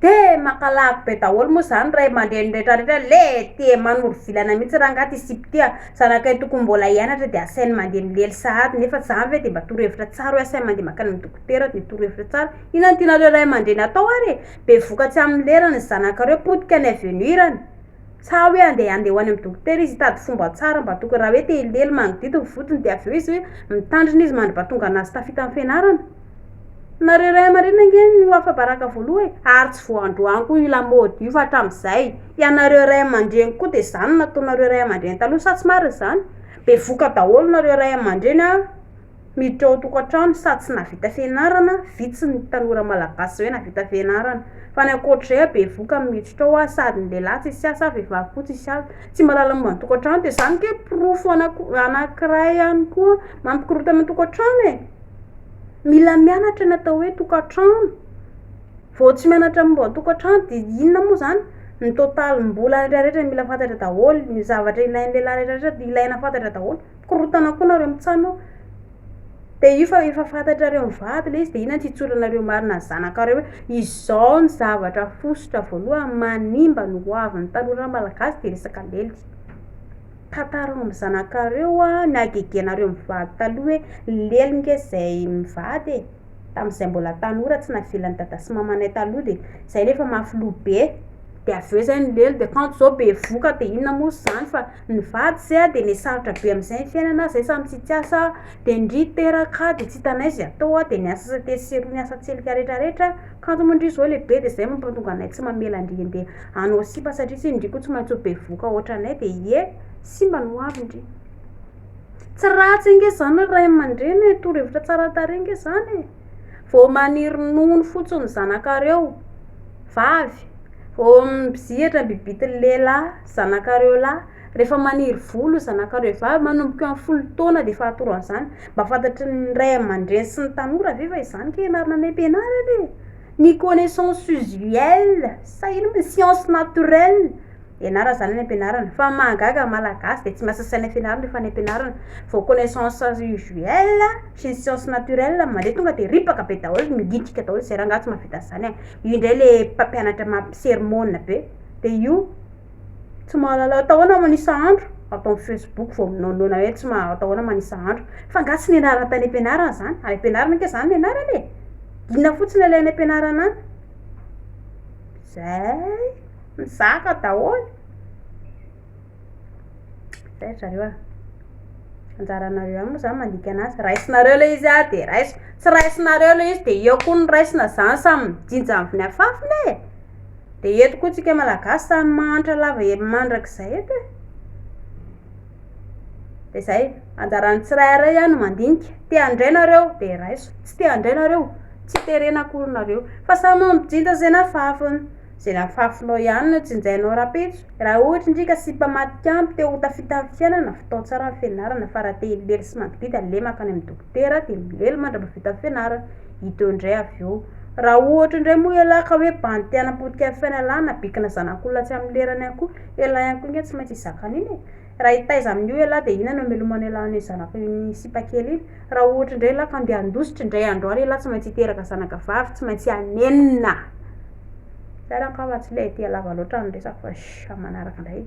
de makalaky be daholo moa zany ray aman-dreny rehetrarehetra le te manoro vilana mihitsy raha ngaty isipy ty zanakay tokony mbola hianatra de asainy mandeha milely sahady nefa za ve de mba torohevitra tsara hoe asainy mandeha makany amin'ny dokotera de torohevitra tsara inona tianareo ray aman-dreny atao ary be vokatsy amin'ny lerany ny zanakareo potika ny avenirany sa hoe andeha ho any amin'ny dokotera izy hitady fomba tsara mba tokony raha hoe te hilely manodidiny fotony de aveo izy hoe mitandrina izy mandra-pahatonga anazy tafita amin'ny fianarana nareo ray aman-dreny nge no afa-baraka voaloha ary tsy voandroany koa io lamaody io fa hatramin'izay ianareo ray aman-dreny koa de zany nataonareo ray aman-dreny taloha sa tsy marina zany be voka daholo nareo ray aman-dreny miditra ao tokantrano sady tsy navita fianarana vitsy ny tanora malagasy hoe navita fianarana fa ny ankoatr'izay be voka miditra ao sady ny lehilahy tsy asa vehivavy koa tsy asa tsy malala momba ny tokantrano de zany ke profo anankiray ihany koa mampikorotana tokantrano mila mianatra natao hoe tokantrano vao tsy mianatra momba ny tokantrano de inona moa zany ny totalim-bola rehetrarehetra mila fantatra daholo ny zavatra ilain'ny lehilahy rehetrarehetra de ilaina fantatra daholo korotana koa nareo mitsano de io fa efa fantatrareo mivady le izy de inona titsoranareo marina ny zanakareo hoe izao ny zavatra fosotra voalohany manimba ny hoavin'ny tanora malagasy de resaka lely tantara amin'ny zanakareo ny agegenareo mivady taloha hoe lely nge zay mivady tamin'izay mbola tanora tsy navelany dada sy mamanay taloha de zay nefa mafiloha be de aveo zay ny lely de kanto zao be voka de inona moa zany fa ny vady zay de nisarotra be amin'izay ny fiainana zay samy tsy asa de ndry teraka de tsy tanay zay atao de ny asa satesero ny asa tselika rehetrarehetra kanto mondry zao lehibe de zay mampatonga anay tsy mamela ndry andeha anao sipa satria tsy ndry koa tsy maintsy be voka ohatranay de simba ny hoavy ndry tsy ratsy nge zany ray aman-dreny torohevitra tsara tarehy nge zany vao maniry nono fotsiny zanakareo vavy vao mizihatra bibitiny lehilahy zanakareo lahy rehefa maniry volo zanakareo vavy manomboka amin'ny 10 taona de fahatoroan'izany mba fantatry ny ray aman-dreny sy ny tanora ve fa izany ke ianarana any am-pianarana ny connaissance usuelle sa ino moa science naturelle ianara zany any am-pianarana fa mahagaga malagasy de tsy mahasasaina am-pianarana rehefa any am-pianarana vao connaissance usuelle sy ny science naturelle mandeha tonga de ripaka be daholo militrika daholo zay rangaha tsy mahavita zany io indray le mpampianatra mampisermona be de io tsy mahalala atao ahoana manisa andro atao amin'ny Facebook vao minaonona hoe tsy atao ahoana manisa andro fa nga tsy nianarana tany am-pianarana zany any am-pianarana ke zany nianarana inona fotsiny ilay any am-pianarana any zay mizaka daholo zay zareo anjaranareo any moa zany mandika anazy raisinareo le izy de raiso tsy raisinareo le izy de eo koa ny raisina zany samy mijinja amin'ny afafiny de eto koa tsika malagasy samy mantra lava mandrak'izay eto de zay anjarany tsirairay ihany mandinika te andrainareo de raiso tsy te andrainareo tsy terena akoronareo fa samy mijinja zay nafafiny zay nafafinao ihany no tsinjainao rapitso raha ohatra ndrika sipa matiampy te ho tafita amin'ny fiainana fatao tsara amin'ny fianarana fa raha te hilely sy manodidina le makany amin'ny dokotera de milely mandra-bavita amin'ny fianarana hito indray aveo raha ohatra indray moa ialahy ka hoe bantiana potika amin'ny fiainana nabikina zanak'olona tsy amin'ny lerany ihany koa ialahy ihany koa nge tsy maintsy hizakan'iny raha hitaiza amin'io ialahy de inona no melomana ialahy ny zanaka ny sipa-kely iny raha ohatra indray ialahy ka andeha handositra indray andro any ialahy tsy maintsy hiteraka zanaka vavy tsy maintsy hanenina zay raha ka fa tsy le tia lava loatra ny resaka fa manaraka indray